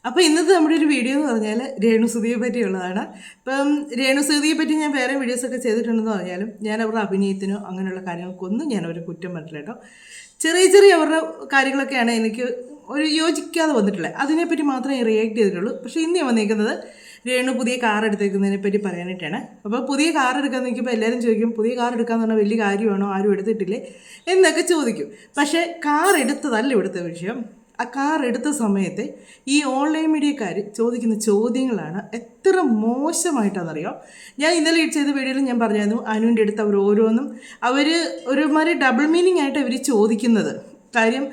അപ്പോൾ ഇന്നത്തെ നമ്മുടെ ഒരു വീഡിയോ എന്ന് പറഞ്ഞാൽ രേണുസുതിയെ പറ്റിയുള്ളതാണ്. ഇപ്പം രേണുസുതിയെ പറ്റി ഞാൻ വേറെ വീഡിയോസൊക്കെ ചെയ്തിട്ടുണ്ടെന്ന് പറഞ്ഞാലും ഞാൻ അവരുടെ അഭിനയത്തിനോ അങ്ങനെയുള്ള കാര്യങ്ങൾക്കൊന്നും ഞാൻ ഒരു കുറ്റം പറഞ്ഞില്ല കേട്ടോ. ചെറിയ ചെറിയ അവരുടെ കാര്യങ്ങളൊക്കെയാണ് എനിക്ക് ഒരു യോജിക്കാതെ വന്നിട്ടുള്ളത്. അതിനെപ്പറ്റി മാത്രമേ റിയാക്ട് ചെയ്തിട്ടുള്ളൂ. പക്ഷേ ഇന്ന് ഞാൻ വന്നിരിക്കുന്നത് രേണു പുതിയ കാർ എടുത്തേക്കുന്നതിനെ പറ്റി പറയാനായിട്ടാണ്. അപ്പോൾ പുതിയ കാർ എടുക്കാൻ നിൽക്കുമ്പോൾ എല്ലാവരും ചോദിക്കും, പുതിയ കാർ എടുക്കാന്ന് പറഞ്ഞാൽ വലിയ കാര്യമാണോ, ആരും എടുത്തിട്ടില്ലേ എന്നൊക്കെ ചോദിക്കും. പക്ഷേ കാർ എടുത്തതല്ല ഇവിടുത്തെ വിഷയം. ആ കാർ എടുത്ത സമയത്ത് ഈ ഓൺലൈൻ മീഡിയക്കാർ ചോദിക്കുന്ന ചോദ്യങ്ങളാണ് എത്ര മോശമായിട്ടാണെന്നറിയോ. ഞാൻ ഇന്നലെ ചെയ്ത വീഡിയോയിൽ ഞാൻ പറഞ്ഞായിരുന്നു, അനുവിൻ്റെ അടുത്ത് അവർ ഓരോന്നും ഒരുമാതിരി ഡബിൾ മീനിങ് ആയിട്ട് അവർ ചോദിക്കുന്നത്. കാര്യം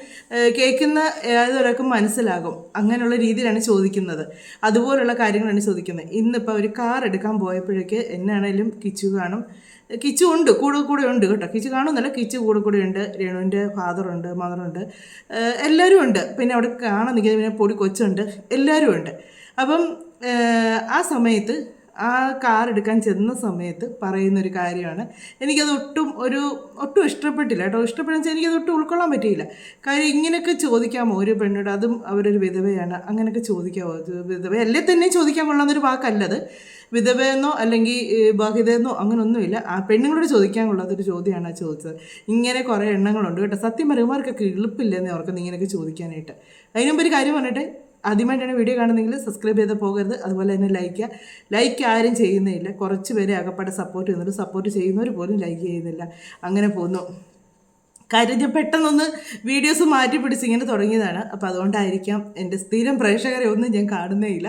കേൾക്കുന്ന ഏതൊരാൾക്കും മനസ്സിലാകും, അങ്ങനെയുള്ള രീതിയിലാണ് ചോദിക്കുന്നത്. അതുപോലുള്ള കാര്യങ്ങളാണ് ചോദിക്കുന്നത്. ഇന്നിപ്പോൾ അവർ കാർ എടുക്കാൻ പോയപ്പോഴേക്ക് എന്നാണേലും കിച്ചു കാണും, കിച്ചു ഉണ്ട്, കൂടെ ഉണ്ട് കേട്ടോ. കിച്ചു കാണുന്നില്ല, കിച്ചു കൂടെ ഉണ്ട്. രേണുവിൻ്റെ ഫാദറുണ്ട്, മദറുണ്ട്, എല്ലാവരും ഉണ്ട്. പിന്നെ അവിടെ കാണാൻ നിൽക്കുന്നത് പിന്നെ പൊടി കൊച്ചുണ്ട്, എല്ലാവരും ഉണ്ട്. അപ്പം ആ സമയത്ത് ആ കാർ എടുക്കാൻ ചെന്ന സമയത്ത് പറയുന്നൊരു കാര്യമാണ്, എനിക്കത് ഒട്ടും ഇഷ്ടപ്പെട്ടില്ല കേട്ടോ. ഇഷ്ടപ്പെടുന്ന വെച്ചാൽ എനിക്കത് ഒട്ടും ഉൾക്കൊള്ളാൻ പറ്റിയില്ല. കാര്യം ഇങ്ങനെയൊക്കെ ചോദിക്കാമോ ഒരു പെണ്ണോട്, അതും അവരൊരു വിധവയാണ്, അങ്ങനെയൊക്കെ ചോദിക്കാമോ? വിധവ അല്ലേ തന്നെ ചോദിക്കാൻ കൊള്ളാമെന്നൊരു വാക്കല്ലത്. വിധവയെന്നോ അല്ലെങ്കിൽ ബാഹിതയെന്നോ അങ്ങനെയൊന്നുമില്ല. ആ പെണ്ണുങ്ങളോട് ചോദിക്കാൻ കൊള്ളാത്തൊരു ചോദ്യമാണ് ആ ചോദിച്ചത്. ഇങ്ങനെ കുറേ എണ്ണങ്ങളുണ്ട് കേട്ടോ. സത്യം പറയുമാർക്കൊക്കെ എളുപ്പില്ലെന്നേ ഓർക്കുന്നത് ഇങ്ങനെയൊക്കെ ചോദിക്കാനായിട്ട്. അതിനുമുമ്പ് ഒരു കാര്യം പറഞ്ഞിട്ട്, ആദ്യമായിട്ടാണ് വീഡിയോ കാണുന്നതെങ്കിൽ സബ്സ്ക്രൈബ് ചെയ്ത് പോകരുത്. അതുപോലെ തന്നെ ലൈക്ക് ആരും ചെയ്യുന്നില്ല. കുറച്ച് പേരെ അകപ്പാടെ സപ്പോർട്ട് ചെയ്യുന്നുണ്ട്, സപ്പോർട്ട് ചെയ്യുന്നവർ പോലും ലൈക്ക് ചെയ്യുന്നില്ല. അങ്ങനെ പോകുന്നു. കാര്യം ഞാൻ പെട്ടെന്നൊന്ന് വീഡിയോസ് മാറ്റി പിടിച്ച് ഇങ്ങനെ തുടങ്ങിയതാണ്. അപ്പോൾ അതുകൊണ്ടായിരിക്കാം എൻ്റെ സ്ഥിരം പ്രേക്ഷകരെ ഒന്നും ഞാൻ കാണുന്നേയില്ല.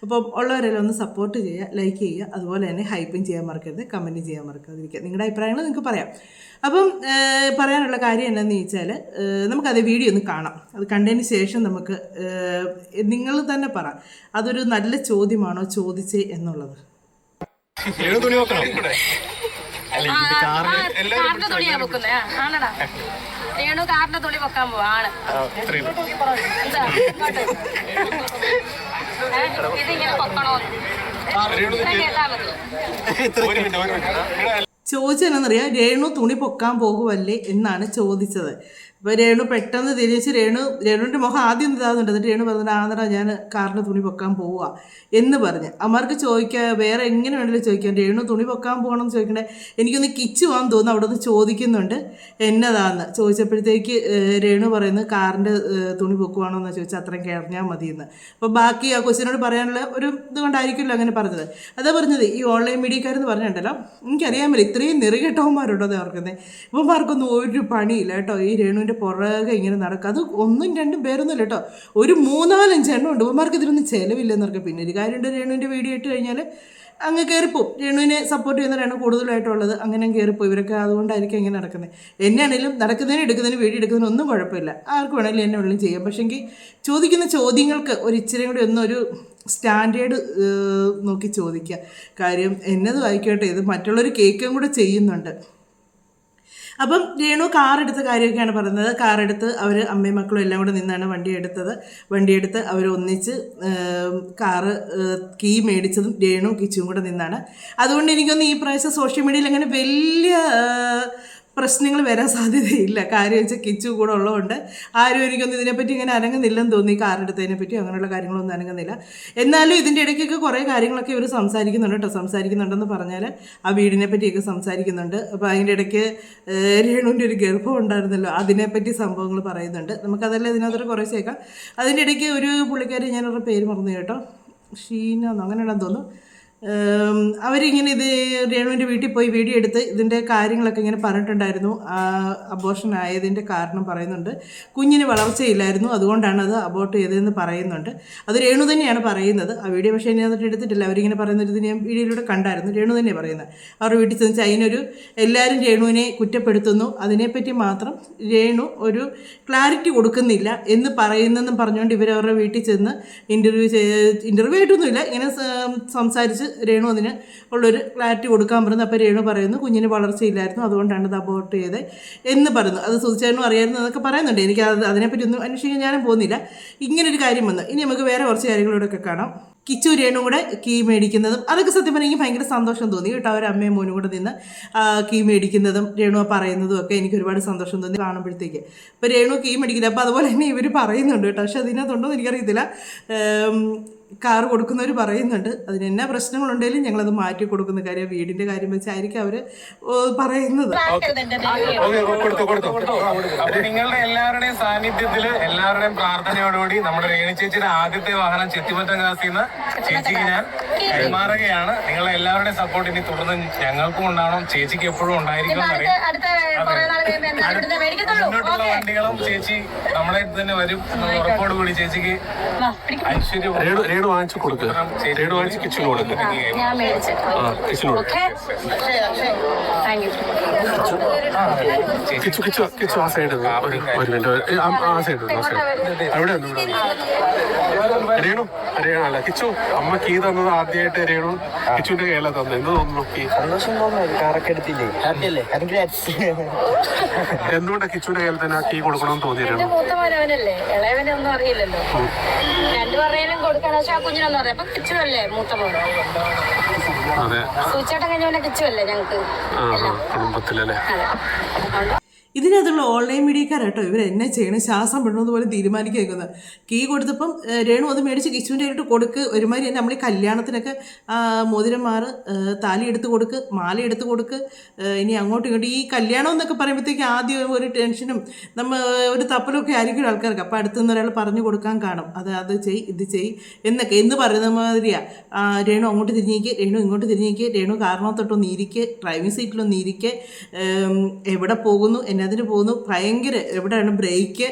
അപ്പം ഉള്ളവരെല്ലാം ഒന്ന് സപ്പോർട്ട് ചെയ്യുക, ലൈക്ക് ചെയ്യുക, അതുപോലെ തന്നെ ഹൈപ്പും ചെയ്യാൻ മറക്കരുത്, കമൻറ്റും ചെയ്യാൻ മറക്കാതിരിക്കുക. നിങ്ങളുടെ അഭിപ്രായങ്ങൾ നിങ്ങൾക്ക് പറയാം. അപ്പം പറയാനുള്ള കാര്യം എന്താണെന്ന് ചോദിച്ചാൽ, നമുക്കത് വീഡിയോ ഒന്ന് കാണാം. അത് കണ്ടതിന് ശേഷം നമുക്ക് നിങ്ങൾ തന്നെ പറ, അതൊരു നല്ല ചോദ്യമാണോ ചോദിച്ചേ എന്നുള്ളത്. രേണു കാറിന്റെ തുണി പൊക്കാൻ പോവാണ്. ഇതിങ്ങനെ പൊക്കണോ? ചോദിച്ചതെന്നറിയാം, രേണു തുണി പൊക്കാൻ പോകുമല്ലേ എന്നാണ് ചോദിച്ചത്. അപ്പോൾ രേണു പെട്ടെന്ന് തിരിച്ച് രേണുവിൻ്റെ മുഖം ആദ്യം ഇതാകുന്നുണ്ട്. എന്നിട്ട് രേണു പറഞ്ഞിട്ട് ആന്നറ ഞാൻ കാറിൻ്റെ തുണി പൊക്കാൻ പോവുക എന്ന് പറഞ്ഞ്. അമ്മമാർക്ക് ചോദിക്കുക, വേറെ എങ്ങനെ വേണമെങ്കിലും ചോദിക്കാം, രേണു തുണി പൊക്കാൻ പോകണമെന്ന് ചോദിക്കണേ. എനിക്കൊന്ന് കിച്ചു പോകാൻ തോന്നുന്നു. അവിടെ നിന്ന് ചോദിക്കുന്നുണ്ട് എന്നതാന്ന്. ചോദിച്ചപ്പോഴത്തേക്ക് രേണു പറയുന്നത് കാറിൻ്റെ തുണി പൊക്കുവാണോ എന്ന് ചോദിച്ചാൽ അത്രയും കിടഞ്ഞാൽ മതിയെന്ന്. അപ്പോൾ ബാക്കി ആ കൊച്ചിനോട് പറയാനുള്ള ഒരു ഇതുകൊണ്ടായിരിക്കുമല്ലോ അങ്ങനെ പറഞ്ഞത്. അതാ പറഞ്ഞത്, ഈ ഓൺലൈൻ മീഡിയക്കാരെന്ന് പറഞ്ഞിട്ടുണ്ടല്ലോ, എനിക്കറിയാൻ പറ്റില്ല ഇത്രയും നെറുകെട്ടവന്മാരുണ്ടോ എന്ന് ഓർക്കുന്നത്. ഇവന്മാർക്കൊന്നും ഒരു പണിയില്ല കേട്ടോ. ഈ രേണുവിൻ്റെ പുറകെ ഇങ്ങനെ നടക്കുക. അത് 1-2 പേരൊന്നുമില്ല കേട്ടോ, ഒരു 3-4-5 എണ്ണം ഉണ്ട്. ഇവന്മാർക്ക് ഇതിനൊന്നും ചിലവില്ലെന്ന് പറഞ്ഞാൽ. പിന്നെ ഒരു കാര്യമുണ്ട്, രേണുവിൻ്റെ വീഡിയോ ഇട്ട് കഴിഞ്ഞാൽ അങ്ങ് കയറിപ്പോവും. രേണുവിനെ സപ്പോർട്ട് ചെയ്യുന്നവരാണ് കൂടുതലായിട്ടുള്ളത്, അങ്ങനെ കയറിപ്പോയി. ഇവരൊക്കെ അതുകൊണ്ടായിരിക്കും ഇങ്ങനെ നടക്കുന്നത്. എന്നെയാണെങ്കിലും നടക്കുന്നതിന് എടുക്കുന്നതിന് വീഡിയോ എടുക്കുന്നതിന് ഒന്നും കുഴപ്പമില്ല, ആർക്ക് വേണമെങ്കിലും എന്നെ ഉള്ളിൽ ചെയ്യാം. പക്ഷേങ്കിൽ ചോദിക്കുന്ന ചോദ്യങ്ങൾക്ക് ഒരു ഇച്ചിരി കൂടി ഒരു സ്റ്റാൻഡേർഡ് നോക്കി ചോദിക്കുക. കാര്യം എന്നത് വായിക്കട്ടെ, ഇത് മറ്റുള്ളവർ കേൾക്കുകയും കൂടെ ചെയ്യുന്നുണ്ട്. അപ്പം രേണു കാറെടുത്ത കാര്യമൊക്കെയാണ് പറയുന്നത്. കാറെടുത്ത് അവർ അമ്മയും മക്കളും എല്ലാം കൂടെ നിന്നാണ് വണ്ടിയെടുത്ത് അവർ ഒന്നിച്ച് കാറ് കീ മേടിച്ചതും രേണു കിച്ചും കൂടെ നിന്നാണ്. അതുകൊണ്ട് എനിക്കൊന്ന് ഈ പ്രാവശ്യം സോഷ്യൽ മീഡിയയിൽ അങ്ങനെ വലിയ പ്രശ്നങ്ങൾ വരാൻ സാധ്യതയില്ല. കാര്യം വെച്ചാൽ കിച്ചു കൂടെ ഉള്ളതുകൊണ്ട് ആരും എനിക്കൊന്നും ഇതിനെപ്പറ്റി ഇങ്ങനെ അനങ്ങുന്നില്ലെന്ന് തോന്നി. കാറെടുത്തതിനെ പറ്റി അങ്ങനെയുള്ള കാര്യങ്ങളൊന്നും അനങ്ങുന്നില്ല. എന്നാലും ഇതിൻ്റെ ഇടയ്ക്കൊക്കെ കുറേ കാര്യങ്ങളൊക്കെ ഇവർ സംസാരിക്കുന്നുണ്ട് കേട്ടോ. സംസാരിക്കുന്നുണ്ടെന്ന് പറഞ്ഞാൽ ആ വീടിനെ പറ്റിയൊക്കെ സംസാരിക്കുന്നുണ്ട്. അപ്പോൾ അതിൻ്റെ ഇടയ്ക്ക് രേണുവിൻ്റെ ഒരു ഗർഭം ഉണ്ടായിരുന്നല്ലോ, അതിനെപ്പറ്റി സംഭവങ്ങൾ പറയുന്നുണ്ട്. നമുക്കതെല്ലാം ഇതിനകത്തൊരു കുറേ ചേക്കാം. അതിൻ്റെ ഇടയ്ക്ക് ഒരു പുള്ളിക്കാരി, ഞാനവരുടെ പേര് മറന്നു കേട്ടോ, ഷീനാന്നോ അങ്ങനെയാണെന്ന് തോന്നുന്നു. അവരിങ്ങനെ ഇത് രേണുവിൻ്റെ വീട്ടിൽ പോയി വീഡിയോ എടുത്ത് ഇതിൻ്റെ കാര്യങ്ങളൊക്കെ ഇങ്ങനെ പറഞ്ഞിട്ടുണ്ടായിരുന്നു. അബോർഷൻ ആയതിൻ്റെ കാരണം പറയുന്നുണ്ട്. കുഞ്ഞിന് വളർച്ചയില്ലായിരുന്നു, അതുകൊണ്ടാണ് അത് അബോർട്ട് ചെയ്തതെന്ന് പറയുന്നുണ്ട്. അത് രേണു തന്നെയാണ് പറയുന്നത്. ആ വീഡിയോ പക്ഷേ ഇനി അതിട്ട് എടുത്തിട്ടില്ല. അവരിങ്ങനെ പറയുന്നത് ഇത് ഞാൻ വീഡിയോയിലൂടെ കണ്ടായിരുന്നു. രേണു തന്നെയാണ് പറയുന്നത്. അവരുടെ വീട്ടിൽ ചെന്ന് അതിനൊരു എല്ലാവരും രേണുവിനെ കുറ്റപ്പെടുത്തുന്നു, അതിനെപ്പറ്റി മാത്രം രേണു ഒരു ക്ലാരിറ്റി കൊടുക്കുന്നില്ല എന്ന് പറയുന്നെന്നും പറഞ്ഞുകൊണ്ട് ഇവരവരുടെ വീട്ടിൽ ചെന്ന് ഇൻ്റർവ്യൂ ആയിട്ടൊന്നുമില്ല, ഇങ്ങനെ സംസാരിച്ച് രേണു അതിന് ഉള്ളൊരു ക്ലാരിറ്റി കൊടുക്കാൻ പറയുന്നു. അപ്പോൾ രേണു പറയുന്നു കുഞ്ഞിന് വളർച്ചയില്ലായിരുന്നു, അതുകൊണ്ടാണ് ഇത് അബോർട്ട് ചെയ്തത് എന്ന് പറയുന്നു. അത് സുധിച്ചേട്ടനും അറിയായിരുന്നു എന്നൊക്കെ പറയുന്നുണ്ട്. എനിക്ക് അതിനെപ്പറ്റി ഒന്നും അന്വേഷിക്കാൻ ഞാനും പോകുന്നില്ല. ഇങ്ങനൊരു കാര്യം വന്നു. ഇനി നമുക്ക് വേറെ കുറച്ച് കാര്യങ്ങളോടൊക്കെ കാണാം. കിച്ചു രേണു കൂടെ കീ മേടിക്കുന്നതും അതൊക്കെ സത്യം പറഞ്ഞാൽ എനിക്ക് ഭയങ്കര സന്തോഷം തോന്നി കേട്ടോ. അവർ അമ്മയും മോനും കൂടെ നിന്ന് കീ മേടിക്കുന്നതും രേണു പറയുന്നതും ഒക്കെ എനിക്ക് ഒരുപാട് സന്തോഷം തോന്നി കാണുമ്പോഴത്തേക്ക്. ഇപ്പോൾ രേണു കീ മേടിക്കില്ല, അപ്പോൾ അതുപോലെ തന്നെ ഇവർ പറയുന്നുണ്ട് കേട്ടോ. പക്ഷെ അതിനകത്തുണ്ടോ എന്ന് എനിക്കറിയത്തില്ല. കാറ് കൊടുക്കുന്നവർ പറയുന്നുണ്ട് അതിന് എന്നാ പ്രശ്നങ്ങളുണ്ടെങ്കിലും ഞങ്ങളത് മാറ്റി കൊടുക്കുന്ന കാര്യം വീടിൻ്റെ കാര്യം വെച്ചായിരിക്കും അവർ പറയുന്നത്. നിങ്ങളുടെ എല്ലാവരുടെയും സാന്നിധ്യത്തില് എല്ലാവരുടെയും പ്രാർത്ഥനയോടുകൂടി നമ്മുടെ രേണു ചേച്ചിയുടെ ആദ്യത്തെ വാഹനം ചെത്തിമറ്റം കാസിന്ന് ചേച്ചിക്ക് ഞാൻ കൈമാറുകയാണ്. നിങ്ങളെ എല്ലാവരുടെയും സപ്പോർട്ട് ഇനി തുടർന്ന് ഞങ്ങൾക്കും ഉണ്ടാവണം, ചേച്ചിക്ക് എപ്പോഴും ഉണ്ടായിരിക്കും. മുന്നോട്ടുള്ള വണ്ടികളും ചേച്ചി നമ്മളെ തന്നെ വരും ഉറപ്പോടുകൂടി. ചേച്ചിക്ക് ഐശ്വര്യം രേണു വാങ്ങിച്ചു കൊടുക്കുക, രേണു വാങ്ങിച്ച് കിച്ചന് കൊടുക്കുക, കിച്ചന് കൊടുക്കുക. കിച്ചു കിച്ചു കിച്ചു ആ സൈഡ് ഒരു മിനിറ്റ്, ആ സൈഡ് അവിടെ രേണു രേണു അല്ല കിച്ചു അമ്മ കീ തന്നത് ആദ്യമായിട്ട് രേണു കിച്ചുവിന്റെ കയ്യിലാണ് തന്നത്. എന്ത് തോന്നുന്നു? കീ എന്തുകൊണ്ടാണ് കിച്ചുവിന്റെ കയ്യിൽ തന്നെ കീ കൊടുക്കണമെന്ന് തോന്നിയിരുന്നു? മൂത്തവനല്ലേ, ഇളയവനൊന്നും അറിയില്ലല്ലോ. രണ്ടുപേരെയും കൊടുക്കണം. പക്ഷെ ആ കുഞ്ഞിനൊന്നും അറിയാം. അപ്പൊ കിച്ചുവല്ലേ മൂത്തവനോ? അതെ, സൂച്ചേട്ടൻ കഴിഞ്ഞ കിച്ചുവല്ലേ ഞങ്ങക്ക് കുടുംബത്തിലല്ലേ. ഇതിനകത്തുള്ള ഓൺലൈൻ മീഡിയക്കാരാട്ടോ ഇവർ എന്നെ ചെയ്യണം, ശ്വാസം വിടണമെന്ന് പോലെ തീരുമാനിക്കുന്നത്. കീ കൊടുത്തപ്പം രേണു അത് മേടിച്ച് കിച്ചുവിൻ്റെ ആയിട്ട് കൊടുക്ക്. ഒരുമാതിരി തന്നെ നമ്മൾ ഈ കല്യാണത്തിനൊക്കെ മോതിരന്മാർ താലി എടുത്ത് കൊടുക്ക്, മാല എടുത്ത് കൊടുക്ക്. ഇനി അങ്ങോട്ടും ഇങ്ങോട്ടും ഈ കല്യാണം എന്നൊക്കെ പറയുമ്പോഴത്തേക്ക് ആദ്യം ഒരു ടെൻഷനും ഒരു തപ്പലൊക്കെ ആയിരിക്കും ആൾക്കാർക്ക്. അപ്പോൾ അടുത്തുനിന്ന് ഒരാൾ പറഞ്ഞു കൊടുക്കാൻ കാണും, അത് ചെയ് ഇത് ചെയ് എന്നൊക്കെ എന്ന് പറയുന്ന മാതിരിയാണ്. രേണു അങ്ങോട്ട് തിരിഞ്ഞേക്ക്, രേണു ഇങ്ങോട്ട് തിരിഞ്ഞേക്ക്, രേണു കാരണത്തൊട്ടൊന്ന് ഇരിക്ക്, ഡ്രൈവിംഗ് സീറ്റിലൊന്ന് ഇരിക്ക്, എവിടെ പോകുന്നു എന്നതിന് പോകുന്നു, ഭയങ്കര എവിടെയാണ് ബ്രേക്ക്,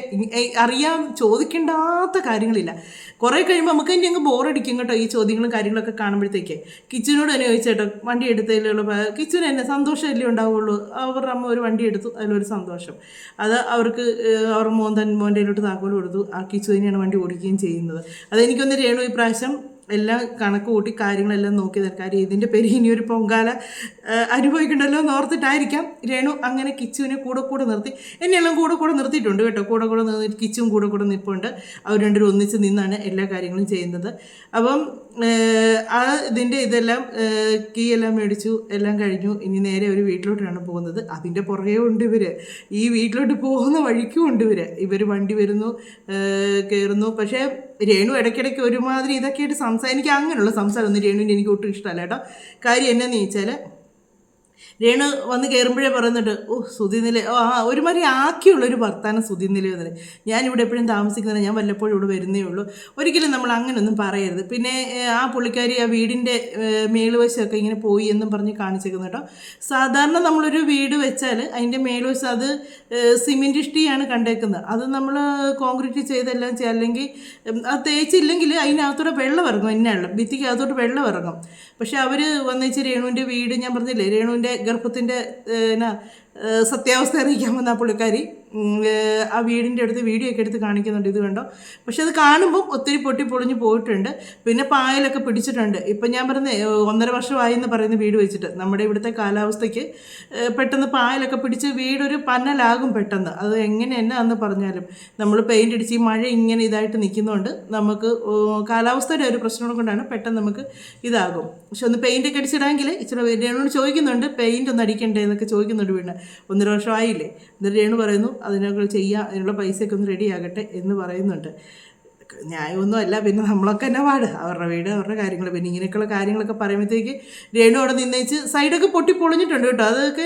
അറിയാൻ ചോദിക്കേണ്ടാത്ത കാര്യങ്ങളില്ല. കുറേ കഴിയുമ്പോൾ നമുക്ക് തന്നെ അങ്ങ് ബോറടിക്കും കേട്ടോ ഈ ചോദ്യങ്ങളും കാര്യങ്ങളൊക്കെ കാണുമ്പോഴത്തേക്ക്. കിച്ചനോട് തന്നെ ചോദിച്ചേട്ടോ വണ്ടി എടുത്തതിലുള്ള കിച്ചന് തന്നെ സന്തോഷമല്ലേ ഉണ്ടാവുള്ളൂ. അവരുടെ അമ്മ ഒരു വണ്ടി എടുത്തു, അതിലൊരു സന്തോഷം. അത് അവർക്ക് അവർ മോൻ്റെ കയ്യിലോട്ട് താക്കോൽ കൊടുത്തു. ആ കിച്ചു തന്നെയാണ് വണ്ടി ഓടിക്കുകയും ചെയ്യുന്നത്. അതെനിക്കൊന്ന് രേണു ഈ പ്രാവശ്യം എല്ലാം കണക്ക് കൂട്ടി കാര്യങ്ങളെല്ലാം നോക്കി കാര്യം ഇതിൻ്റെ പേര് ഇനിയൊരു പൊങ്കാല അനുഭവിക്കണ്ടല്ലോ എന്ന് ഓർത്തിട്ടായിരിക്കാം രേണു അങ്ങനെ കിച്ചുവിനെ കൂടെ നിർത്തി. എന്നെല്ലാം കൂടെ നിർത്തിയിട്ടുണ്ട് കേട്ടോ. കൂടെ നിർത്തി കിച്ചും കൂടെ നിൽപ്പുണ്ട്. അവർ രണ്ടുപേരും ഒന്നിച്ച് നിന്നാണ് എല്ലാ കാര്യങ്ങളും ചെയ്യുന്നത്. അപ്പം ആ ഇതിൻ്റെ ഇതെല്ലാം കീ എല്ലാം മേടിച്ചു, എല്ലാം കഴിഞ്ഞു. ഇനി നേരെ ഒരു വീട്ടിലോട്ടാണ് പോകുന്നത്. അതിൻ്റെ പുറകെ ഉണ്ട് ഇവർ, ഈ വീട്ടിലോട്ട് പോകുന്ന വഴിക്കും ഉണ്ട് ഇവർ വണ്ടി വരുന്നു, കയറുന്നു. പക്ഷേ രേണു ഇടയ്ക്കിടയ്ക്ക് ഒരുമാതിരി ഇതൊക്കെയായിട്ട് എനിക്ക് അങ്ങനെയുള്ള സംസാരമൊന്നും രേണുവിൻ്റെ എനിക്ക് ഒട്ടും ഇഷ്ടമല്ല കേട്ടോ. കാര്യം എന്നാന്ന് ചോദിച്ചാൽ രേണു വന്ന് കയറുമ്പോഴേ പറയുന്നുണ്ട്, സുധീനില ഒരുമാതിരി ആക്കിയുള്ളൊരു വർത്താനം സുധീനില വന്നത്. ഞാനിവിടെ എപ്പോഴും താമസിക്കുന്നത്, ഞാൻ വല്ലപ്പോഴും ഇവിടെ വരുന്നേ ഉള്ളൂ. ഒരിക്കലും നമ്മൾ അങ്ങനെയൊന്നും പറയരുത്. പിന്നെ ആ പുള്ളിക്കാരി ആ വീടിൻ്റെ മേളുവശമൊക്കെ ഇങ്ങനെ പോയി എന്നും പറഞ്ഞ് കാണിച്ചേക്കുന്നു കേട്ടോ. സാധാരണ നമ്മളൊരു വീട് വെച്ചാൽ അതിൻ്റെ മേളുവശം അത് സിമെൻറ്റ് ഇഷ്ടിയാണ് കണ്ടേക്കുന്നത്. അത് നമ്മൾ കോൺക്രീറ്റ് ചെയ്തെല്ലാം ചെയ്യാം. അല്ലെങ്കിൽ അത് തേച്ചില്ലെങ്കിൽ അതിനകത്തോടെ വെള്ളം ഇറങ്ങും, എന്നാണ് ഭിത്തിക്കകത്തോട്ട് വെള്ളം ഇറങ്ങും. പക്ഷെ അവർ വന്നേച്ച് രേണുവിൻ്റെ വീട്, ഞാൻ പറഞ്ഞില്ലേ രേണുവിൻ്റെ ഗർഭത്തിൻ്റെ സത്യാവസ്ഥ അറിയിക്കാൻ വന്ന ആ പുള്ളിക്കാരി ആ വീടിൻ്റെ അടുത്ത് വീഡിയോ ഒക്കെ എടുത്ത് കാണിക്കുന്നുണ്ട്. ഇത് കണ്ടോ. പക്ഷെ അത് കാണുമ്പം ഒത്തിരി പൊളിഞ്ഞ് പോയിട്ടുണ്ട്. പിന്നെ പായലൊക്കെ പിടിച്ചിട്ടുണ്ട്. ഇപ്പം ഞാൻ പറഞ്ഞ 1.5 വർഷമായി എന്ന് പറയുന്ന വീട് വെച്ചിട്ട് നമ്മുടെ ഇവിടുത്തെ കാലാവസ്ഥയ്ക്ക് പെട്ടെന്ന് പായലൊക്കെ പിടിച്ച് വീടൊരു പന്നലാകും പെട്ടെന്ന്. അത് എങ്ങനെ എന്നാന്ന് പറഞ്ഞാലും നമ്മൾ പെയിൻ്റ് അടിച്ച് ഈ മഴ ഇങ്ങനെ ഇതായിട്ട് നിൽക്കുന്നതുകൊണ്ട് നമുക്ക് കാലാവസ്ഥയുടെ ഒരു പ്രശ്നം കൊണ്ടാണ് പെട്ടെന്ന് നമുക്ക് ഇതാകും. പക്ഷെ ഒന്ന് പെയിൻ്റൊക്കെ അടിച്ചിടാമെങ്കിൽ ഇച്ചിരി രേണുവിനോട് ചോദിക്കുന്നുണ്ട് പെയിൻ്റ് ഒന്ന് അടിക്കണ്ടേ എന്നൊക്കെ ചോദിക്കുന്നുണ്ട്. വീണ് 1.5 വർഷമായില്ലേ. എന്നിട്ട് രേണു പറയുന്നു അതിനൊക്കെ ചെയ്യാം, അതിനുള്ള പൈസയൊക്കെ ഒന്ന് റെഡി ആകട്ടെ എന്ന് പറയുന്നുണ്ട്. ന്യായമൊന്നും അല്ല. പിന്നെ നമ്മളൊക്കെ തന്നെ അവരുടെ വീട് അവരുടെ കാര്യങ്ങൾ. പിന്നെ ഇങ്ങനെയൊക്കെയുള്ള കാര്യങ്ങളൊക്കെ പറയുമ്പോഴത്തേക്ക് രേണു അവിടെ നിന്നേച്ച് സൈഡൊക്കെ പൊളിഞ്ഞിട്ടുണ്ട് കേട്ടോ. അതൊക്കെ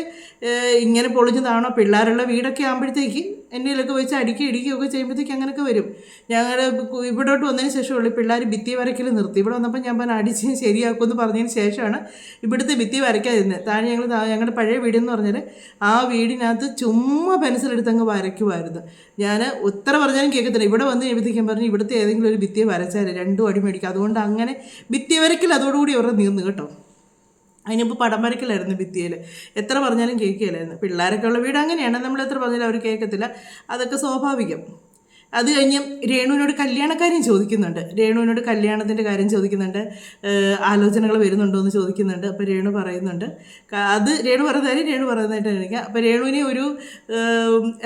ഇങ്ങനെ പൊളിഞ്ഞതാണോ, പിള്ളേരുള്ള വീടൊക്കെ ആകുമ്പോഴത്തേക്ക് എന്നതിലൊക്കെ വെച്ച് ഇടിക്കുകയൊക്കെ ചെയ്യുമ്പോഴത്തേക്ക് അങ്ങനെയൊക്കെ വരും. ഞങ്ങൾ ഇവിടോട്ട് വന്നതിന് ശേഷമുള്ളൂ പിള്ളേർ ഭിത്തി വരയ്ക്കൽ നിർത്തി. ഇവിടെ വന്നപ്പോൾ ഞാൻ പറഞ്ഞാൽ അടിച്ച് ശരിയാക്കുമെന്ന് പറഞ്ഞതിന് ശേഷമാണ് ഇവിടുത്തെ ഭിത്തി വരയ്ക്കാതിരുന്നത്. താഴെ ഞങ്ങളുടെ പഴയ വീടെന്ന് പറഞ്ഞാൽ ആ വീടിനകത്ത് ചുമ്മാ പെൻസിലെടുത്ത് അങ്ങ് വരയ്ക്കുമായിരുന്നു. ഞാൻ ഉത്തര പറഞ്ഞാലും കേൾക്കത്തില്ല. ഇവിടെ വന്ന് കഴിയുമ്പോഴത്തേക്കും പറഞ്ഞു ഇവിടുത്തെ ഏതെങ്കിലും ഒരു ഭിത്തിയെ വരച്ചാൽ 2 അടി മേടിക്കും. അതുകൊണ്ട് അങ്ങനെ ഭിത്തി വരയ്ക്കൽ അതോടുകൂടി അവരുടെ നീർന്നു കേട്ടോ. അതിനിപ്പോൾ പടം വരയ്ക്കലായിരുന്നു ഭിത്തിയിൽ. എത്ര പറഞ്ഞാലും കേൾക്കുകയില്ലായിരുന്നു. പിള്ളേരൊക്കെ ഉള്ള വീട് അങ്ങനെയാണ്, നമ്മൾ എത്ര പറഞ്ഞാലും അവർ കേൾക്കത്തില്ല. അതൊക്കെ സ്വാഭാവികം. അത് കഴിഞ്ഞ് രേണുവിനോട് കല്യാണക്കാര്യം ചോദിക്കുന്നുണ്ട്. രേണുവിനോട് കല്യാണത്തിൻ്റെ കാര്യം ചോദിക്കുന്നുണ്ട്. ആലോചനകൾ വരുന്നുണ്ടോ എന്ന് ചോദിക്കുന്നുണ്ട്. അപ്പോൾ രേണു പറയുന്നുണ്ട്. അത് രേണു പറയുന്നതായിട്ട് എനിക്ക്. അപ്പോൾ രേണുവിനെ ഒരു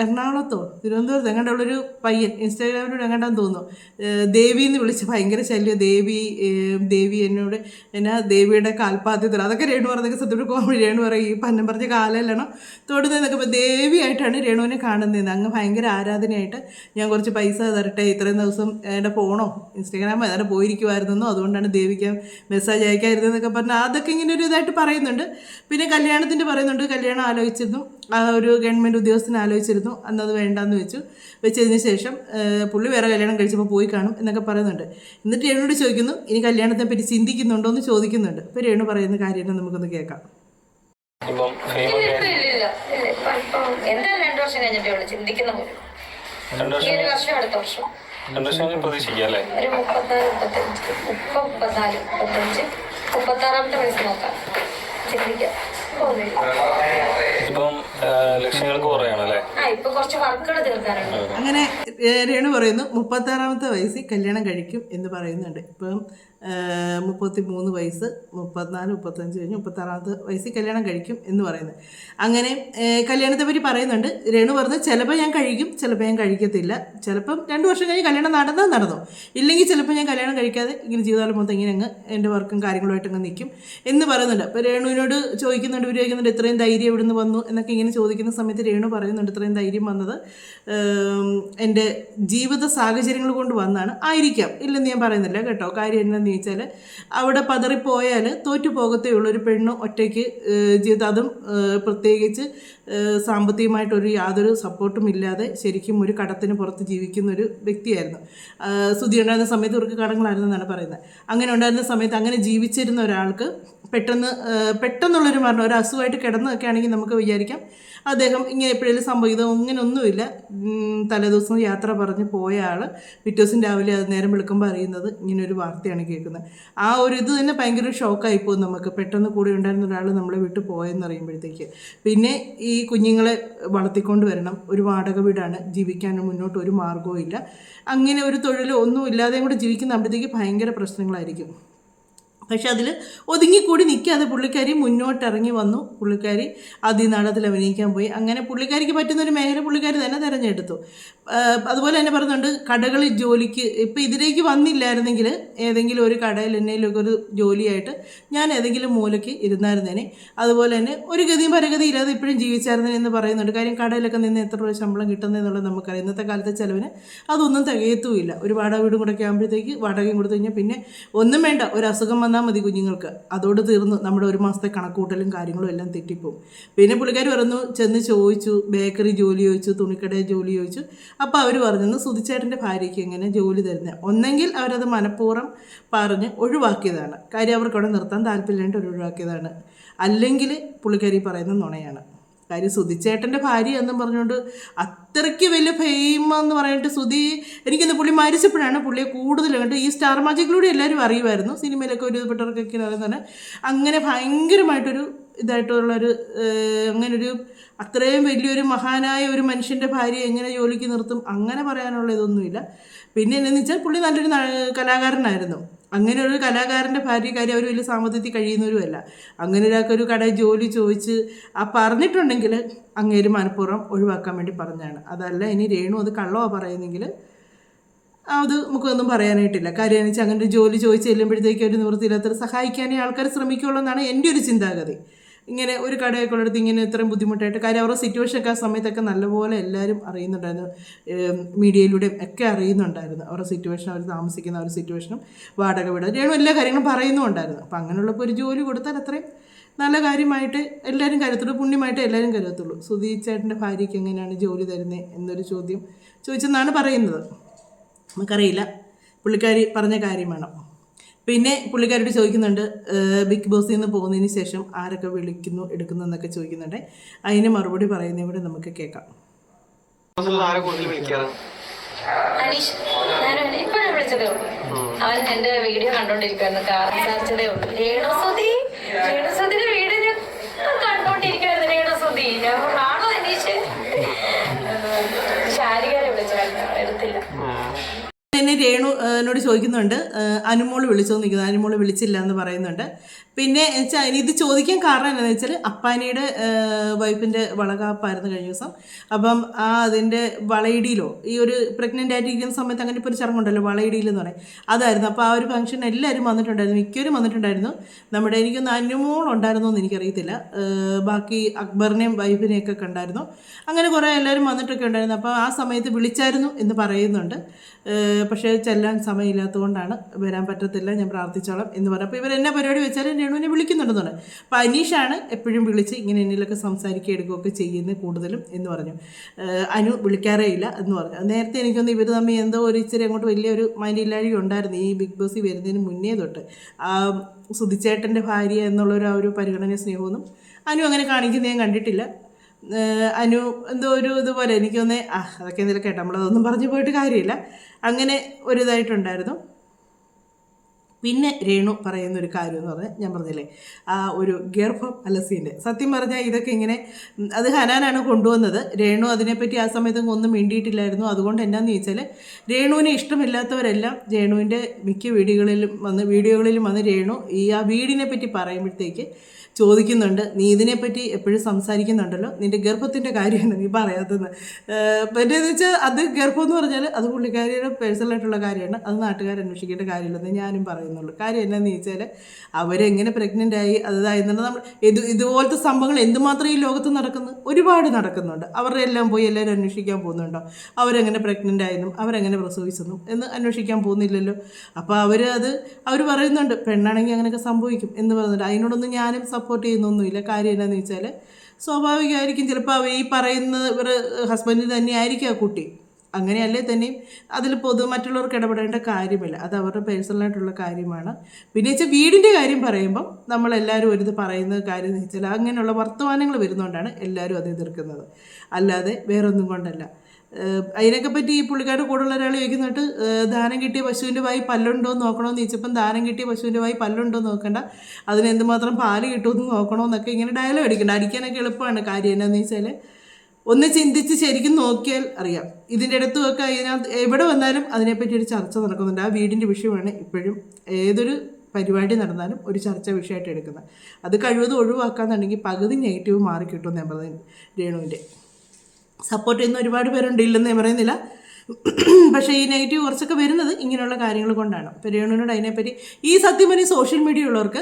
എറണാകുളത്തോ തിരുവനന്തപുരത്ത് എങ്ങാണ്ടുള്ളൊരു പയ്യൻ ഇൻസ്റ്റാഗ്രാമിലൂടെ എങ്ങാണ്ടാന്ന് തോന്നുന്നു ദേവി എന്ന് വിളിച്ച് ഭയങ്കര ശല്യം. ദേവി എന്നോട് ദേവിയുടെ കാൽപ്പാദ്യത്തിൽ അതൊക്കെ രേണു പറഞ്ഞതൊക്കെ സത്യത്തിൽ കോമഡി. രേണു പറയും ഈ പന്നം പറഞ്ഞ കാലെല്ലാം തൊടുന്നതെന്നൊക്കെ. ഇപ്പോൾ ദേവിയായിട്ടാണ് രേണുവിനെ കാണുന്നത്. അങ്ങ് ഭയങ്കര ആരാധനയായിട്ട് ഞാൻ കുറച്ച് പൈസ തരട്ടെ, ഇത്രയും ദിവസം എൻ്റെ ഫോണോ ഇൻസ്റ്റാഗ്രാമോ ഏതാണ്ട് പോയിരിക്കുമായിരുന്നോ, അതുകൊണ്ടാണ് ദേവിക്ക് മെസ്സേജ് അയക്കാതിരുന്നതെന്നൊക്കെ പറഞ്ഞാൽ അതൊക്കെ ഇങ്ങനെ ഒരു ഇതായിട്ട് പറയുന്നുണ്ട്. പിന്നെ കല്യാണത്തിൻ്റെ പറയുന്നുണ്ട്. കല്യാണം ആലോചിച്ചിരുന്നു, ആ ഒരു ഗവൺമെൻറ് ഉദ്യോഗസ്ഥനെ ആലോചിച്ചിരുന്നു. അന്നത് വേണ്ടാന്ന് വെച്ചതിന് ശേഷം പുള്ളി വേറെ കല്യാണം കഴിച്ചപ്പോൾ പോയി കാണും എന്നൊക്കെ പറയുന്നുണ്ട്. എന്നിട്ട് രേണുയോട് ചോദിക്കുന്നു ഇനി കല്യാണത്തെ പറ്റി ചിന്തിക്കുന്നുണ്ടോ എന്ന് ചോദിക്കുന്നുണ്ട്. അപ്പോൾ രേണു പറയുന്ന കാര്യം നമുക്കൊന്ന് കേൾക്കാം. എന്തായാലും 2 വർഷം കഴിഞ്ഞിട്ടേ ഉള്ളൂ ചിന്തിക്കുന്ന പോലും. ഈ ഒരു വർഷം അടുത്ത വർഷം ഒരു 34, 35, 36-ാമത്തെ വയസ്സ് നോക്കാം, ചിന്തിക്കാം. ഇപ്പൊ കുറച്ച് വർക്കുകൾ തീർക്കാനുണ്ട്. അങ്ങനെ രേണു പറയുന്നു 36-ാമത്തെ വയസ്സിൽ കല്യാണം കഴിക്കും എന്ന് പറയുന്നുണ്ട്. ഇപ്പം 33 വയസ്സ്, 34, 35 കഴിഞ്ഞ് 36-ാമത്തെ വയസ്സിൽ കല്യാണം കഴിക്കും എന്ന് പറയുന്നത്. അങ്ങനെ കല്യാണത്തെ പറ്റി പറയുന്നുണ്ട്. രേണു പറഞ്ഞത് ചിലപ്പോൾ ഞാൻ കഴിക്കും, ചിലപ്പോൾ ഞാൻ കഴിക്കത്തില്ല. ചിലപ്പം 2 വർഷം കഴിഞ്ഞ് കല്യാണം നടന്നു, ഇല്ലെങ്കിൽ ചിലപ്പോൾ ഞാൻ കല്യാണം കഴിക്കാതെ ഇങ്ങനെ ജീവിതകാലം മൊത്തം ഇങ്ങനെ അങ്ങ് എൻ്റെ വർക്കും കാര്യങ്ങളുമായിട്ട് അങ്ങ് നിൽക്കും എന്ന് പറയുന്നുണ്ട്. അപ്പോൾ രേണുവിനോട് ചോദിക്കുന്നുണ്ട് ഇത്രയും ധൈര്യം എവിടെ നിന്ന് വന്നു എന്നൊക്കെ ഇങ്ങനെ ചോദിക്കുന്ന സമയത്ത് രേണു പറയുന്നുണ്ട് ഇത്രയും ധൈര്യം വന്നത് എൻ്റെ ജീവിത സാഹചര്യങ്ങൾ കൊണ്ട് വന്നാണ്. ആയിരിക്കാം, ഇല്ലെന്ന് ഞാൻ പറയുന്നില്ല കേട്ടോ. കാര്യം എന്താണെന്ന് ചോദിച്ചാൽ അവിടെ പതറിപ്പോയാൽ തോറ്റു പോകത്തേ ഉള്ളൂ. ഒരു പെണ്ണ് ഒറ്റയ്ക്ക് ജീവിതം, അതും പ്രത്യേകിച്ച് സാമ്പത്തികമായിട്ടൊരു യാതൊരു സപ്പോർട്ടും ഇല്ലാതെ ശരിക്കും ഒരു കടത്തിന് പുറത്ത് ജീവിക്കുന്ന ഒരു വ്യക്തിയായിരുന്നു. സുധി ഉണ്ടായിരുന്ന സമയത്ത് ഇവർക്ക് കടങ്ങളായിരുന്നു എന്നാണ് പറയുന്നത്. അങ്ങനെ ഉണ്ടായിരുന്ന സമയത്ത് അങ്ങനെ ജീവിച്ചിരുന്ന ഒരാൾക്ക് പെട്ടെന്നുള്ളൊരു മരണം, ഒരു അസുഖമായിട്ട് കിടന്നൊക്കെ ആണെങ്കിൽ നമുക്ക് വിചാരിക്കാം അദ്ദേഹം ഇങ്ങനെ എപ്പോഴേലും സംഭവിക്കുന്നത്. ഇങ്ങനെയൊന്നുമില്ല. തലേദിവസം യാത്ര പറഞ്ഞ് പോയ ആൾ പിറ്റേ ദിവസം രാവിലെ അത് നേരം വെളുക്കുമ്പോൾ അറിയുന്നത് ഇങ്ങനൊരു വാർത്തയാണ് കേൾക്കുന്നത്. ആ ഒരു ഇത് തന്നെ ഭയങ്കര ഷോക്കായിപ്പോകും നമുക്ക്. പെട്ടെന്ന് കൂടെ ഉണ്ടായിരുന്ന ഒരാൾ നമ്മളെ വിട്ട് പോയെന്ന് അറിയുമ്പോഴത്തേക്ക്. പിന്നെ ഈ കുഞ്ഞുങ്ങളെ വളർത്തിക്കൊണ്ട് വരണം, ഒരു വാടക വീടാണ്, ജീവിക്കാൻ മുന്നോട്ട് ഒരു മാർഗ്ഗവും ഇല്ല. അങ്ങനെ ഒരു തൊഴിലോ ഒന്നും ഇല്ലാതെയും കൂടെ ജീവിക്കുമ്പോഴത്തേക്ക് ഭയങ്കര പ്രശ്നങ്ങളായിരിക്കും. പക്ഷെ അതിൽ ഒതുങ്ങിക്കൂടി നിൽക്കാതെ പുള്ളിക്കാരി മുന്നോട്ടിറങ്ങി വന്നു. പുള്ളിക്കാരി ആദ്യ നാടകത്തിൽ അഭിനയിക്കാൻ പോയി. അങ്ങനെ പുള്ളിക്കാരിക്ക് പറ്റുന്നൊരു മേഖല പുള്ളിക്കാരി തന്നെ തിരഞ്ഞെടുത്തു. അതുപോലെ തന്നെ പറയുന്നുണ്ട് കടകളിൽ ജോലിക്ക് ഇപ്പം ഇതിലേക്ക് വന്നില്ലായിരുന്നെങ്കിൽ ഏതെങ്കിലും ഒരു കടയിൽ എന്നേലൊക്കെ ഒരു ജോലിയായിട്ട് ഞാൻ ഏതെങ്കിലും മൂലയ്ക്ക് ഇരുന്നായിരുന്നേനെ. അതുപോലെ തന്നെ ഒരു ഗതിയും പരഗതി ഇല്ലാതെ ഇപ്പോഴും ജീവിച്ചായിരുന്നേനെ എന്ന് പറയുന്നുണ്ട്. കാര്യം കടയിലൊക്കെ നിന്ന് എത്ര രൂപ ശമ്പളം കിട്ടുന്നതെന്നുള്ളത് നമുക്കറിയാം. ഇന്നത്തെ കാലത്തെ ചിലവിന് അതൊന്നും തികയത്തുമില്ല. ഒരു വാടക വീടും കൂടെ ഒക്കെ ആകുമ്പോഴത്തേക്ക് വാടകയും കൊടുത്തു കഴിഞ്ഞാൽ പിന്നെ ഒന്നും വേണ്ട, ഒരു അസുഖം വന്നാൽ മതി കുഞ്ഞുങ്ങൾക്ക്, അതോട് തീർന്നു. നമ്മുടെ ഒരു മാസത്തെ കണക്കൂട്ടലും കാര്യങ്ങളും എല്ലാം തെറ്റിപ്പോവും. പിന്നെ പുള്ളിക്കാർ പറഞ്ഞു, ചെന്ന് ചോദിച്ചു, ബേക്കറി ജോലി ചോദിച്ചു, തുണിക്കടയിൽ ജോലി ചോദിച്ചു. അപ്പോൾ അവർ പറഞ്ഞു സുധിച്ചേട്ടൻ്റെ ഭാര്യയ്ക്ക് എങ്ങനെ ജോലി തരുന്നത്. ഒന്നെങ്കിൽ അവരത് മനഃപൂർവ്വം പറഞ്ഞ് ഒഴിവാക്കിയതാണ്, കാര്യം അവർക്ക് അവിടെ നിർത്താൻ താല്പര്യമില്ലാണ്ട് ഒഴിവാക്കിയതാണ്, അല്ലെങ്കിൽ പുള്ളിക്കാരി പറയുന്നത് നുണയാണ്. കാര്യം സുധിച്ചേട്ടൻ്റെ ഭാര്യ എന്നും പറഞ്ഞുകൊണ്ട് അത്രയ്ക്ക് വലിയ ഫെയിം എന്ന് പറഞ്ഞിട്ട് സുധി, എനിക്കിന്ന് പുള്ളി മരിച്ചപ്പോഴാണ് പുള്ളിയെ കൂടുതൽ കണ്ട് ഈ സ്റ്റാർ മാജിക്കിലൂടെ എല്ലാവരും അറിയുമായിരുന്നു, സിനിമയിലൊക്കെ ഒരുപ്പെട്ടവർക്കൊക്കെ അറിയുന്നതാണ്. അങ്ങനെ ഭയങ്കരമായിട്ടൊരു ഇതായിട്ടുള്ളൊരു അങ്ങനൊരു അത്രയും വലിയൊരു മഹാനായ ഒരു മനുഷ്യൻ്റെ ഭാര്യ എങ്ങനെ ജോലിക്ക് നിർത്തും അങ്ങനെ പറയാനുള്ള ഇതൊന്നുമില്ല. പിന്നെ എന്നു വെച്ചാൽ പുള്ളി നല്ലൊരു കലാകാരനായിരുന്നു. അങ്ങനെ ഒരു കലാകാരൻ്റെ ഭാര്യക്കാരി അവർ വലിയ സാമ്പത്തികത്തിൽ കഴിയുന്നവരുമല്ല. അങ്ങനെ ഒരാൾക്കൊരു കടയിൽ ജോലി ചോദിച്ച് പറഞ്ഞിട്ടുണ്ടെങ്കിൽ അങ്ങേര് മനഃപൂർവ്വം ഒഴിവാക്കാൻ വേണ്ടി പറഞ്ഞതാണ്. അതല്ല ഇനി രേണു അത് കള്ളമാണ് പറയുന്നെങ്കിൽ അത് നമുക്കൊന്നും പറയാനായിട്ടില്ല. കാര്യം എന്ന് വെച്ചാൽ അങ്ങനെ ഒരു ജോലി ചോദിച്ച് ചെല്ലുമ്പോഴത്തേക്കും ഒരു നിവൃത്തിയില്ലാത്തവർ സഹായിക്കാനേ ആൾക്കാർ ശ്രമിക്കുള്ളൂ എന്നാണ് എൻ്റെ ഒരു ചിന്താഗതി. ഇങ്ങനെ ഒരു കടയൊക്കെ ഉള്ളിടത്ത് ഇങ്ങനെ ഇത്രയും ബുദ്ധിമുട്ടായിട്ട്, കാര്യം അവരുടെ സിറ്റുവേഷനൊക്കെ ആ സമയത്തൊക്കെ നല്ലപോലെ എല്ലാവരും അറിയുന്നുണ്ടായിരുന്നു, മീഡിയയിലൂടെയും ഒക്കെ അറിയുന്നുണ്ടായിരുന്നു അവരുടെ സിറ്റുവേഷൻ, അവർ താമസിക്കുന്ന ഒരു സിറ്റുവേഷനും വാടക വീട് രേണു എല്ലാ കാര്യങ്ങളും പറയുന്നുണ്ടായിരുന്നു. അപ്പം അങ്ങനെയുള്ളപ്പോൾ ഒരു ജോലി കൊടുത്താൽ അത്രയും നല്ല കാര്യമായിട്ട് എല്ലാവരും കരുത്തുള്ളൂ, പുണ്യമായിട്ട് എല്ലാവരും കരുതത്തുള്ളൂ. സുധി ചേട്ടൻ്റെ ഭാര്യയ്ക്ക് എങ്ങനെയാണ് ജോലി തരുന്നത് എന്നൊരു ചോദ്യം ചോദിച്ചെന്നാണ് പറയുന്നത്. നമുക്കറിയില്ല, പുള്ളിക്കാരി പറഞ്ഞ കാര്യമാണ്. പിന്നെ പുള്ളിക്കാരോട് ചോദിക്കുന്നുണ്ട് ബിഗ് ബോസിൽ നിന്ന് പോകുന്നതിന് ശേഷം ആരൊക്കെ വിളിക്കുന്നു എടുക്കുന്നു എന്നൊക്കെ ചോദിക്കുന്നുണ്ട്. അതിന് മറുപടി പറയുന്നവിടെ നമുക്ക് കേൾക്കാം. ഇപ്പോഴും വിളിച്ചതേ ഉള്ളൂ. അവൻ എന്റെ വീഡിയോ കണ്ടോണ്ടിരിക്കുവായിരുന്നു, സംസാരിച്ചതേ ഉള്ളൂ. രേണുസുധിയുടെ വീഡിയോ ഞാൻ കണ്ടോണ്ടിരിക്കുവായിരുന്നു. രേണുസുധി ഞാൻ ആണോ അനീഷ് ശാരികാരെ വിളിച്ചു എടുത്തില്ല. രേണുനോട് ചോദിക്കുന്നുണ്ട് അനുമോള് വിളിച്ചോന്ന് നിൽക്കുന്നത്. അനുമോള് വിളിച്ചില്ല എന്ന് പറയുന്നുണ്ട്. പിന്നെ ഇത് ചോദിക്കാൻ കാരണം എന്താണെന്ന് വെച്ചാൽ അപ്പാനിയുടെ വൈഫിൻ്റെ വളകാപ്പായിരുന്നു കഴിഞ്ഞ ദിവസം. അപ്പം അതിൻ്റെ വളയിടിയിലോ ഈ ഒരു പ്രഗ്നൻ്റ് ആയിട്ടിരിക്കുന്ന സമയത്ത് അങ്ങനെ ഇപ്പോൾ ഒരു ചടങ്ങുണ്ടല്ലോ വളയിടിയിൽ എന്ന് പറയും, അതായിരുന്നു. അപ്പോൾ ആ ഒരു ഫംഗ്ഷൻ എല്ലാവരും വന്നിട്ടുണ്ടായിരുന്നു, മിക്കവരും വന്നിട്ടുണ്ടായിരുന്നു. നമ്മുടെ എനിക്കൊന്ന് അനുമോൾ ഉണ്ടായിരുന്നോ എന്ന് എനിക്കറിയത്തില്ല, ബാക്കി അക്ബറിനെയും വൈഫിനെയൊക്കെ കണ്ടായിരുന്നു. അങ്ങനെ കുറേ എല്ലാവരും വന്നിട്ടൊക്കെ ഉണ്ടായിരുന്നു. അപ്പോൾ ആ സമയത്ത് വിളിച്ചായിരുന്നു എന്ന് പറയുന്നുണ്ട്. പക്ഷേ ചെല്ലാൻ സമയമില്ലാത്തതുകൊണ്ടാണ് വരാൻ പറ്റത്തില്ല, ഞാൻ പ്രാർത്ഥിച്ചോളാം എന്ന് പറഞ്ഞു. അപ്പോൾ ഇവർ എന്നാ പരിപാടി വെച്ചാലും രേണുവിനെ വിളിക്കുന്നുണ്ടെന്ന് പറഞ്ഞു. അപ്പോൾ അനീഷാണ് എപ്പോഴും വിളിച്ച് ഇങ്ങനെ എന്നിലൊക്കെ സംസാരിക്കുക എടുക്കുകയൊക്കെ ചെയ്യുന്നത് കൂടുതലും എന്ന് പറഞ്ഞു. അനു വിളിക്കാറേ ഇല്ല എന്ന് പറഞ്ഞു. നേരത്തെ എനിക്കൊന്ന് ഇവർ തമ്മിൽ എന്തോ ഒരു ഇച്ചിരി അങ്ങോട്ട് വലിയൊരു മൈൻഡില്ലാഴി ഉണ്ടായിരുന്നു ഈ ബിഗ് ബോസിൽ വരുന്നതിന് മുന്നേ തൊട്ട്. സുധിച്ചേട്ടൻ്റെ ഭാര്യ എന്നുള്ളൊരു ആ ഒരു പരിഗണന സ്നേഹമൊന്നും അനു അങ്ങനെ കാണിക്കുന്നത് ഞാൻ കണ്ടിട്ടില്ല. അനു എന്തോ ഒരു ഇതുപോലെ എനിക്കൊന്നേ അതൊക്കെ എന്തെങ്കിലും കേട്ടോ, നമ്മളതൊന്നും പറഞ്ഞു പോയിട്ട് കാര്യമില്ല. അങ്ങനെ ഒരു ഇതായിട്ടുണ്ടായിരുന്നു. പിന്നെ രേണു പറയുന്നൊരു കാര്യം എന്ന് പറഞ്ഞാൽ ഞാൻ പറഞ്ഞില്ലേ ആ ഒരു ഗർഭം അലസീൻ്റെ, സത്യം പറഞ്ഞാൽ ഇതൊക്കെ ഇങ്ങനെ അത് ഹനാനാണ് കൊണ്ടുവന്നത്. രേണു അതിനെപ്പറ്റി ആ സമയത്തൊന്നും ഒന്നും മിണ്ടിയിട്ടില്ലായിരുന്നു. അതുകൊണ്ട് എന്നാന്ന് ചോദിച്ചാൽ രേണുവിനെ ഇഷ്ടമില്ലാത്തവരെല്ലാം രേണുവിൻ്റെ മിക്ക വീഡിയോകളിലും വന്ന് രേണു ആ വീടിനെ പറ്റി പറയുമ്പോഴത്തേക്ക് ചോദിക്കുന്നുണ്ട്, നീ ഇതിനെപ്പറ്റി എപ്പോഴും സംസാരിക്കുന്നുണ്ടല്ലോ, നിൻ്റെ ഗർഭത്തിൻ്റെ കാര്യമാണ് നീ പറയാത്തതെന്ന്. പിന്നെ എന്ന് വെച്ചാൽ അത് ഗർഭം എന്ന് പറഞ്ഞാൽ അത് പുള്ളിക്കാരിയുടെ പേഴ്സണലായിട്ടുള്ള കാര്യമാണ്, അത് നാട്ടുകാർ അന്വേഷിക്കേണ്ട കാര്യമില്ലെന്ന് ഞാനും പറയുന്നുള്ളൂ. കാര്യം എന്നാന്ന് ചോദിച്ചാൽ അവരെങ്ങനെ പ്രഗ്നൻ്റ് ആയി അതായത് നമ്മൾ ഇതുപോലത്തെ സംഭവങ്ങൾ എന്തുമാത്രം ഈ ലോകത്ത് ഒരുപാട് നടക്കുന്നുണ്ട്. അവരുടെ എല്ലാം പോയി എല്ലാവരും അന്വേഷിക്കാൻ പോകുന്നുണ്ടോ, അവരെങ്ങനെ പ്രഗ്നൻ്റ് ആയെന്നും അവരെങ്ങനെ പ്രസവിച്ചെന്നും എന്ന് അന്വേഷിക്കാൻ പോകുന്നില്ലല്ലോ. അപ്പോൾ അവർ പറയുന്നുണ്ട് പെണ്ണാണെങ്കിൽ അങ്ങനെയൊക്കെ സംഭവിക്കും എന്ന് പറയുന്നുണ്ട്. അതിനോടൊന്നും ഞാനും സപ്പോർട്ട് ചെയ്യുന്നൊന്നുമില്ല. കാര്യം എന്താണെന്ന് വെച്ചാൽ സ്വാഭാവികമായിരിക്കും, ചിലപ്പോൾ ഈ പറയുന്ന ഇവർ ഹസ്ബൻഡിന് തന്നെ ആയിരിക്കും ആ കുട്ടി, അങ്ങനെയല്ലേ തന്നെയും അതിൽ മറ്റുള്ളവർക്ക് ഇടപെടേണ്ട കാര്യമില്ല, അത് അവരുടെ പേഴ്സണലായിട്ടുള്ള കാര്യമാണ്. പിന്നെ വെച്ചാൽ വീടിൻ്റെ കാര്യം പറയുമ്പം നമ്മളെല്ലാവരും ഒരിത് പറയുന്ന കാര്യം എന്ന് വെച്ചാൽ അങ്ങനെയുള്ള വർത്തമാനങ്ങൾ വരുന്നതുകൊണ്ടാണ് എല്ലാവരും അത് എതിർക്കുന്നത്, അല്ലാതെ വേറൊന്നും കൊണ്ടല്ല. അതിനൊക്കെ പറ്റി ഈ പുള്ളിക്കാരുടെ കൂടെയുള്ള ഒരാൾ ചോദിക്കുന്നിട്ട് ദാനം കിട്ടിയ പശുവിൻ്റെ വായി പല്ലുണ്ടോ എന്ന് നോക്കണമെന്ന് ചോദിച്ചപ്പം ദാനം കിട്ടിയ പശുവിൻ്റെ വായി പല്ലുണ്ടോ എന്ന് നോക്കണ്ട, അതിന് എന്തുമാത്രം പാല് കിട്ടുമെന്ന് നോക്കണമെന്നൊക്കെ ഇങ്ങനെ ഡയലോഗ് അടിക്കാനൊക്കെ എളുപ്പമാണ്. കാര്യം എന്നാന്ന് വെച്ചാൽ ഒന്ന് ചിന്തിച്ച് ശരിക്കും നോക്കിയാൽ അറിയാം. ഇതിൻ്റെ അടുത്തുമൊക്കെ അതിനകത്ത് എവിടെ വന്നാലും അതിനെപ്പറ്റി ഒരു ചർച്ച നടക്കുന്നുണ്ട്. ആ വീടിൻ്റെ വിഷയമാണ് ഇപ്പോഴും ഏതൊരു പരിപാടി നടന്നാലും ഒരു ചർച്ച വിഷയമായിട്ട് എടുക്കുന്നത്. അത് കഴിവതും ഒഴിവാക്കാന്നുണ്ടെങ്കിൽ പകുതി നെഗറ്റീവ് മാറി കിട്ടുമെന്ന് ഞാൻ പറഞ്ഞത്. രേണുവിൻ്റെ സപ്പോർട്ട് ചെയ്യുന്ന ഒരുപാട് പേരുണ്ട്, ഇല്ലെന്ന് ഞാൻ പറയുന്നില്ല. പക്ഷേ ഈ നെഗറ്റീവ് കുറച്ചൊക്കെ വരുന്നത് ഇങ്ങനെയുള്ള കാര്യങ്ങൾ കൊണ്ടാണ്. ഇപ്പോൾ രേണുവിനോട് അതിനെപ്പറ്റി ഈ സത്യം പറഞ്ഞ സോഷ്യൽ മീഡിയ ഉള്ളവർക്ക്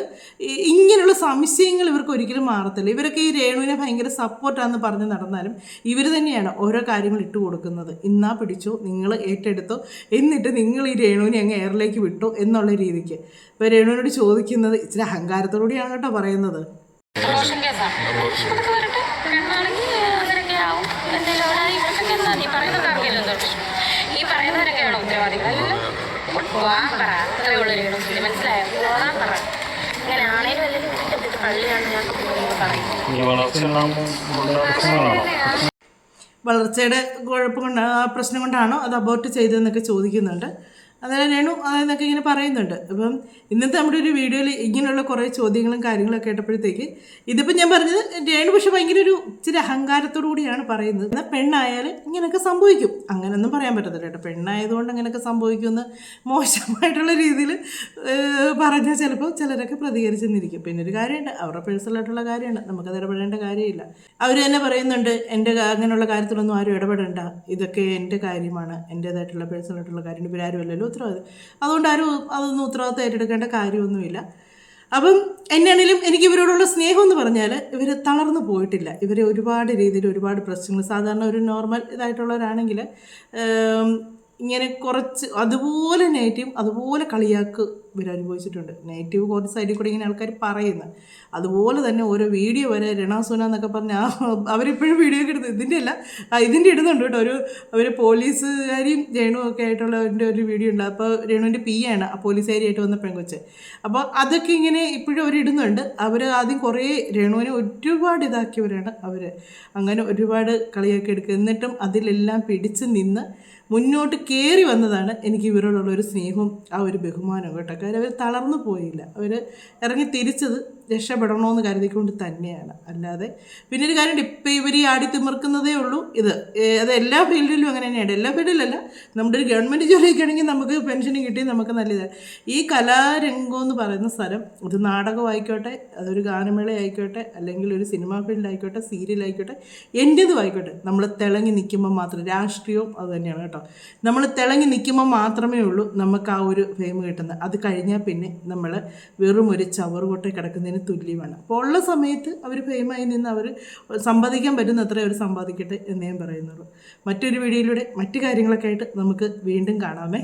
ഇങ്ങനെയുള്ള സംശയങ്ങൾ ഇവർക്ക് ഒരിക്കലും മാറത്തില്ല. ഇവരൊക്കെ ഈ രേണുവിനെ ഭയങ്കര സപ്പോർട്ടാണെന്ന് പറഞ്ഞ് നടന്നാലും ഇവർ തന്നെയാണ് ഓരോ കാര്യങ്ങൾ ഇട്ട് കൊടുക്കുന്നത്. ഇന്നാ പിടിച്ചോ, നിങ്ങൾ ഏറ്റെടുത്തോ, എന്നിട്ട് നിങ്ങൾ ഈ രേണുവിനെ അങ്ങ് എയറിലേക്ക് വിട്ടു എന്നുള്ള രീതിക്ക്. ഇപ്പോൾ രേണുവിനോട് ചോദിക്കുന്നത് ഇച്ചിരി അഹങ്കാരത്തോടുകൂടിയാണ് കേട്ടോ പറയുന്നത്. ഈ പറയുന്നവരൊക്കെയാണോ ഉത്തരവാദികളല്ലോ? മനസ്സിലായോ? ഇങ്ങനെ ആണേലും അല്ലെങ്കിൽ പള്ളിയാണ് ഞാൻ വളർച്ചയുടെ കുഴപ്പം കൊണ്ടാണ്, ആ പ്രശ്നം കൊണ്ടാണോ അത് അബോർട്ട് ചെയ്തതെന്നൊക്കെ ചോദിക്കുന്നുണ്ട്. അന്നേരം രേണു അതെന്നൊക്കെ ഇങ്ങനെ പറയുന്നുണ്ട്. അപ്പം ഇന്നത്തെ നമ്മുടെ ഒരു വീഡിയോയിൽ ഇങ്ങനെയുള്ള കുറേ ചോദ്യങ്ങളും കാര്യങ്ങളൊക്കെ കേട്ടപ്പോഴത്തേക്ക് ഇതിപ്പോൾ ഞാൻ പറഞ്ഞത് രേണു പക്ഷെ ഭയങ്കര ഒരു ഇച്ചിരി അഹങ്കാരത്തോടു കൂടിയാണ് പറയുന്നത്. എന്നാൽ പെണ്ണായാൽ ഇങ്ങനെയൊക്കെ സംഭവിക്കും, അങ്ങനെയൊന്നും പറയാൻ പറ്റത്തില്ല കേട്ടോ. പെണ്ണായതുകൊണ്ട് അങ്ങനെയൊക്കെ സംഭവിക്കുമെന്ന് മോശമായിട്ടുള്ള രീതിയിൽ പറഞ്ഞാൽ ചിലപ്പോൾ ചിലരൊക്കെ പ്രതികരിച്ചെന്നിരിക്കും. പിന്നെ ഒരു കാര്യമുണ്ട്, അവരുടെ പേഴ്സണലായിട്ടുള്ള കാര്യമാണ്, നമുക്കത് ഇടപെടേണ്ട കാര്യമില്ല. അവർ തന്നെ പറയുന്നുണ്ട് എൻ്റെ അങ്ങനെയുള്ള കാര്യത്തിലൊന്നും ആരും ഇടപെടേണ്ട, ഇതൊക്കെ എൻ്റെ കാര്യമാണ്, എൻ്റേതായിട്ടുള്ള പേഴ്സണലായിട്ടുള്ള കാര്യം, ഇവരാരും അല്ലല്ലോ ഉത്തരവാദിത്വം, അതുകൊണ്ട് ആരും അതൊന്നും ഉത്തരവാദിത്വം ഏറ്റെടുക്കേണ്ട കാര്യമൊന്നുമില്ല. അപ്പം എന്നാണെങ്കിലും എനിക്ക് ഇവരോടുള്ള സ്നേഹം എന്ന് പറഞ്ഞാൽ ഇവർ തളർന്നു പോയിട്ടില്ല. ഇവർ ഒരുപാട് രീതിയിൽ ഒരുപാട് പ്രശ്നങ്ങൾ, സാധാരണ ഒരു നോർമൽ ഇതായിട്ടുള്ളവരാണെങ്കിൽ ഇങ്ങനെ കുറച്ച് അതുപോലെ നെഗറ്റീവ് അതുപോലെ കളിയാക്ക് ഇവർ അനുഭവിച്ചിട്ടുണ്ട്. നെഗറ്റീവ് കുറച്ച് സൈഡിൽ കൂടി ഇങ്ങനെ ആൾക്കാർ പറയുന്നത്, അതുപോലെ തന്നെ ഓരോ വീഡിയോ വരെ രണാസുന എന്നൊക്കെ പറഞ്ഞാൽ അവരിപ്പോഴും വീഡിയോ ഒക്കെ എടുത്ത് ഇതിൻ്റെ ഇടുന്നുണ്ട് കേട്ടോ. അവർ പോലീസുകാരിയും രേണുവും ഒക്കെ ആയിട്ടുള്ളവരുടെ ഒരു വീഡിയോ ഉണ്ട്. അപ്പോൾ രേണുവിൻ്റെ ആണ് ആ പോലീസുകാരിയായിട്ട് വന്ന പെൺകൊച്ച്. അപ്പോൾ അതൊക്കെ ഇങ്ങനെ ഇപ്പോഴും അവർ ഇടുന്നുണ്ട്. അവർ ആദ്യം കുറേ രേണുവിനെ ഒരുപാട് ഇതാക്കിയവരാണ് അവർ, അങ്ങനെ ഒരുപാട് കളിയാക്കി എടുക്കുക. എന്നിട്ടും അതിലെല്ലാം പിടിച്ച് നിന്ന് മുന്നോട്ട് കയറി വന്നതാണ് എനിക്ക് ഇവരോടുള്ള ഒരു സ്നേഹവും ആ ഒരു ബഹുമാനവും കേട്ടോ. കാര്യം അവർ തളർന്നു പോയില്ല, അവർ ഇറങ്ങി തിരിച്ചത് രക്ഷപ്പെടണമെന്ന് കരുതിക്കൊണ്ട് തന്നെയാണ്. അല്ലാതെ പിന്നെ ഒരു കാര്യമുണ്ട്, ഇപ്പം ഇവർ ആടി തിമിർക്കുന്നതേ ഉള്ളൂ ഇത്. അത് എല്ലാ ഫീൽഡിലും അങ്ങനെ തന്നെയാണ്. എല്ലാ ഫീൽഡിലല്ല, നമ്മുടെ ഒരു ഗവൺമെൻറ് ജോലിയൊക്കെ ആണെങ്കിൽ നമുക്ക് പെൻഷനും കിട്ടി നമുക്ക് നല്ലതാണ്. ഈ കലാരംഗം എന്ന് പറയുന്ന സ്ഥലം, അത് നാടകമായിക്കോട്ടെ, അതൊരു ഗാനമേള ആയിക്കോട്ടെ, അല്ലെങ്കിൽ ഒരു സിനിമാ ഫീൽഡായിക്കോട്ടെ, സീരിയലായിക്കോട്ടെ, എൻ്റേതും ആയിക്കോട്ടെ, നമ്മൾ തിളങ്ങി നിൽക്കുമ്പോൾ മാത്രം, രാഷ്ട്രീയവും അത് തന്നെയാണ് കേട്ടോ, നമ്മൾ തിളങ്ങി നിൽക്കുമ്പോൾ മാത്രമേ ഉള്ളൂ നമുക്ക് ആ ഒരു ഫെയിം കിട്ടുന്നത്. അത് കഴിഞ്ഞാൽ പിന്നെ നമ്മൾ വെറും ഒരു ചവറുകൊട്ട കിടക്കുന്നതിന് തുല്യമാണ്. അപ്പോൾ ഉള്ള സമയത്ത് അവർ ഫെയിമായി നിന്ന് അവർ സമ്പാദിക്കാൻ പറ്റുന്ന അത്ര അവർ സമ്പാദിക്കട്ടെ എന്ന് ഞാൻ പറയുന്നുള്ളൂ. മറ്റൊരു വീഡിയോയിലൂടെ മറ്റു കാര്യങ്ങളൊക്കെ ആയിട്ട് നമുക്ക് വീണ്ടും കാണാമേ.